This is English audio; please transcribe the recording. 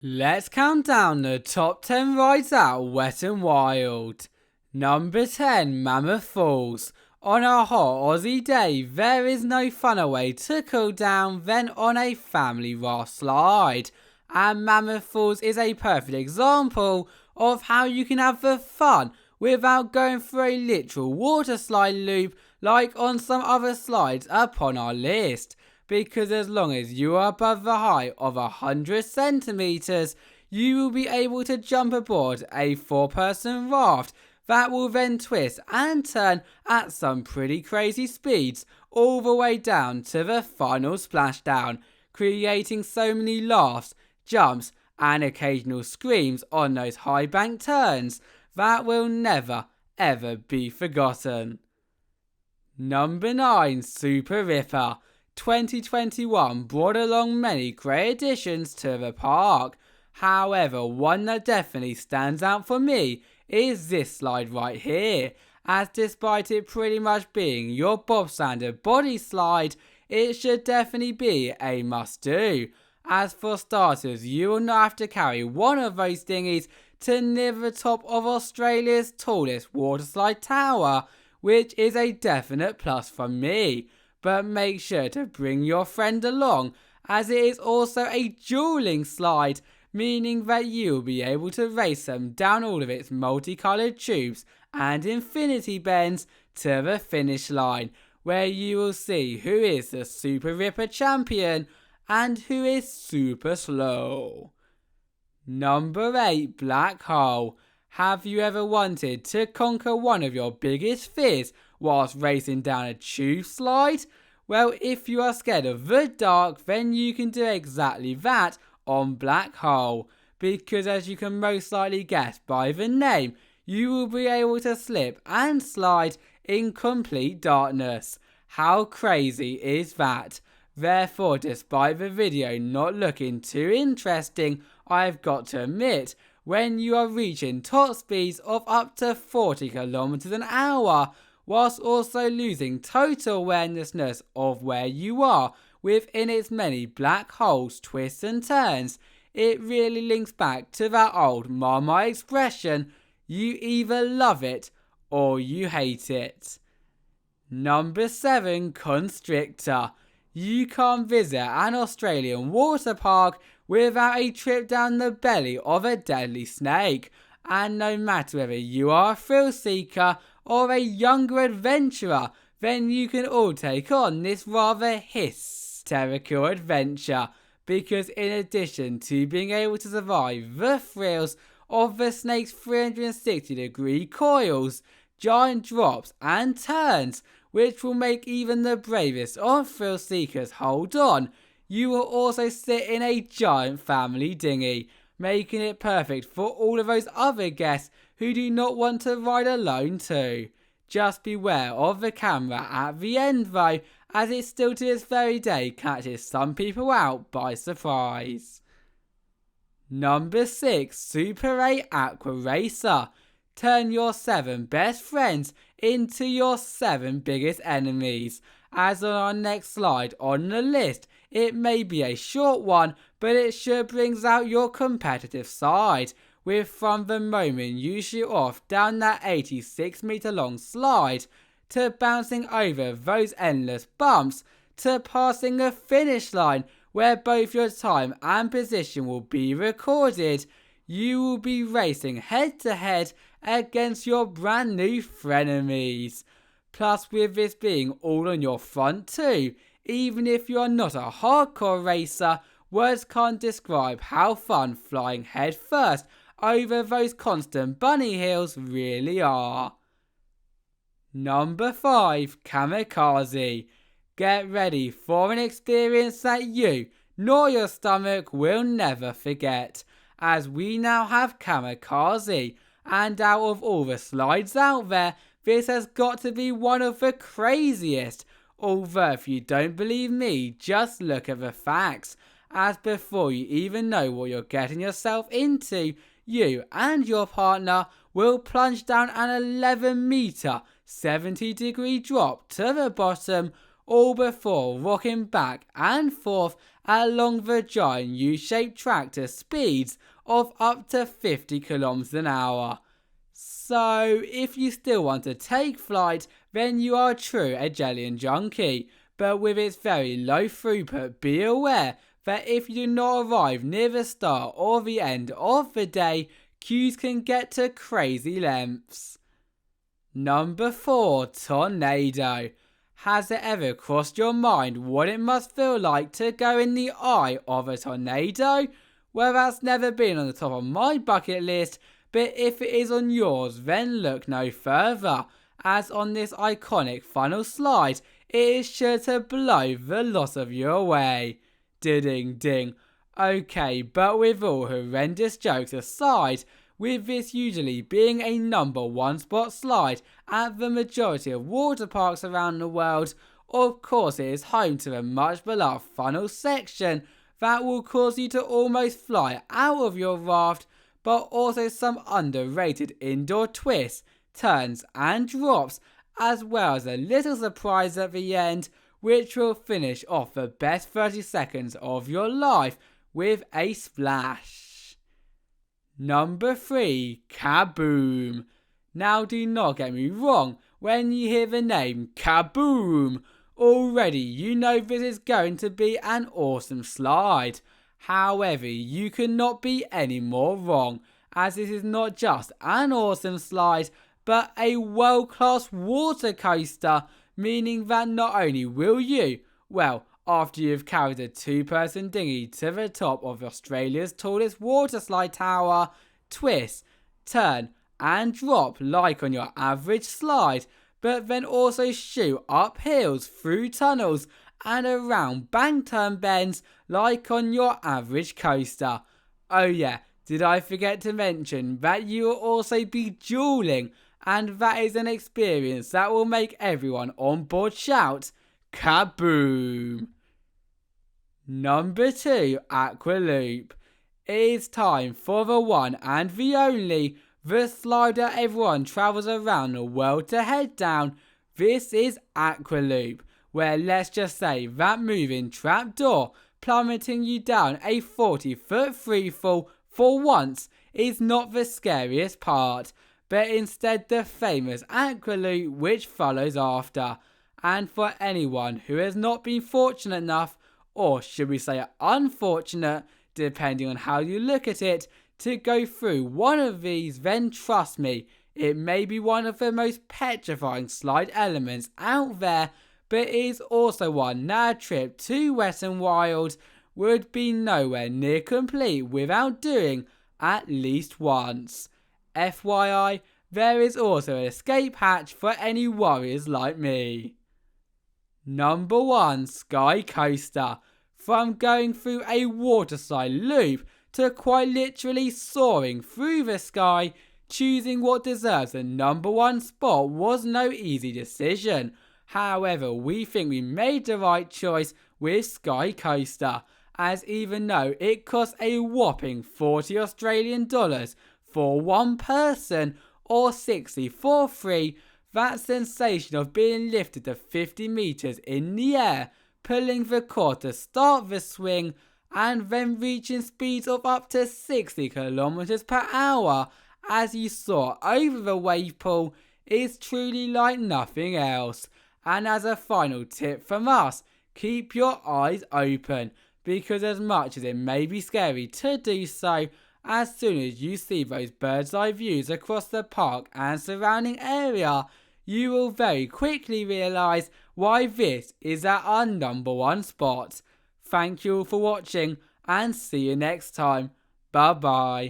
Let's count down the top 10 rides out Wet n Wild. Number 10, Mammoth Falls. On a hot Aussie day, there is no funner way to cool down than on a family raft slide. And Mammoth Falls is a perfect example of how you can have the fun without going for a literal water slide loop like on some other slides upon our list. Because as long as you are above the height of 100 centimeters, you will be able to jump aboard a 4-person raft that will then twist and turn at some pretty crazy speeds all the way down to the final splashdown, creating so many laughs, jumps and occasional screams on those high bank turns that will never ever be forgotten. Number 9, Super Ripper. 2021 brought along many great additions to the park. However, one that definitely stands out for me is this slide right here, as despite it pretty much being your Bob standard body slide, it should definitely be a must do. As for starters, you will not have to carry one of those dinghies to near the top of Australia's tallest water slide tower, which is a definite plus from me. But make sure to bring your friend along, as it is also a dueling slide, meaning that you will be able to race them down all of its multicoloured tubes and infinity bends to the finish line, where you will see who is the Super Ripper champion and who is super slow. Number 8, Black Hole. Have you ever wanted to conquer one of your biggest fears whilst racing down a tube slide? Well, if you are scared of the dark, then you can do exactly that on Black Hole, because as you can most likely guess by the name, you will be able to slip and slide in complete darkness. How crazy is that? Therefore, despite the video not looking too interesting, I've got to admit, when you are reaching top speeds of up to 40 kilometers an hour, whilst also losing total awareness of where you are within its many black holes, twists and turns, it really links back to that old Marmite expression, you either love it or you hate it. Number 7, Constrictor. You can't visit an Australian water park without a trip down the belly of a deadly snake, and no matter whether you are a thrill seeker or a younger adventurer, then you can all take on this rather hysterical adventure, because in addition to being able to survive the thrills of the snake's 360-degree coils, giant drops and turns, which will make even the bravest of thrill seekers hold on, you will also sit in a giant family dinghy, making it perfect for all of those other guests who do not want to ride alone too. Just beware of the camera at the end though, as it still to this very day catches some people out by surprise. Number 6, Super 8 Aqua Racer. Turn your 7 best friends into your 7 biggest enemies. As on our next slide on the list, it may be a short one, but it sure brings out your competitive side, with from the moment you shoot off down that 86-meter long slide, to bouncing over those endless bumps, to passing the finish line where both your time and position will be recorded, you will be racing head to head against your brand new frenemies. Plus, with this being all on your front too, even if you are not a hardcore racer, words can't describe how fun flying head first over those constant bunny hills really are. Number 5, Kamikaze. Get ready for an experience that you nor your stomach will never forget, as we now have Kamikaze, and out of all the slides out there, this has got to be one of the craziest. Although if you don't believe me, just look at the facts, as before you even know what you're getting yourself into, you and your partner will plunge down an 11-meter 70-degree drop to the bottom, all before rocking back and forth along the giant U-shaped track to speeds of up to 50 km an hour. So if you still want to take flight, then you are true a Jellian junkie. But with its very low throughput, be aware that if you do not arrive near the start or the end of the day, queues can get to crazy lengths. Number 4. Tornado. Has it ever crossed your mind what it must feel like to go in the eye of a tornado? Well, that's never been on the top of my bucket list, but if it is on yours, then look no further, as on this iconic funnel slide, it is sure to blow the lot of you away. Ding ding. Okay, but with all horrendous jokes aside, with this usually being a number 1 spot slide at the majority of water parks around the world, of course it is home to the much beloved funnel section that will cause you to almost fly out of your raft, but also some underrated indoor twists, turns and drops, as well as a little surprise at the end, which will finish off the best 30 seconds of your life with a splash. Number 3. Kaboom. Now do not get me wrong, when you hear the name Kaboom, already you know this is going to be an awesome slide. However, you could not be any more wrong, as this is not just an awesome slide, but a world-class water coaster, meaning that not only will you, well, after you've carried a 2-person dinghy to the top of Australia's tallest water slide tower, twist, turn and drop like on your average slide, but then also shoot up hills, through tunnels and around bank turn bends like on your average coaster. Oh yeah, did I forget to mention that you will also be dueling, and that is an experience that will make everyone on board shout, Kaboom! Number 2, AquaLoop. It is time for the one and the only, the slide that everyone travels around the world to head down. This is AquaLoop, where let's just say that moving trapdoor plummeting you down a 40-foot freefall for once is not the scariest part, but instead the famous AquaLoop which follows after. And for anyone who has not been fortunate enough, or should we say unfortunate, depending on how you look at it, to go through one of these, then trust me, it may be one of the most petrifying slide elements out there, but it is also one that a trip to Wet n Wild would be nowhere near complete without doing at least once. FYI, there is also an escape hatch for any warriors like me. Number 1, SkyCoaster. From going through a waterside loop to quite literally soaring through the sky, choosing what deserves the number 1 spot was no easy decision. However, we think we made the right choice with SkyCoaster, as even though it costs a whopping $40 Australian for one person or 60 for free, that sensation of being lifted to 50 meters in the air, pulling the cord to start the swing, and then reaching speeds of up to 60 kilometers per hour as you soar over the wave pool is truly like nothing else. And as a final tip from us, keep your eyes open, because as much as it may be scary to do so, as soon as you see those bird's eye views across the park and surrounding area, you will very quickly realise why this is at our number 1 spot. Thank you all for watching, and see you next time. Bye bye.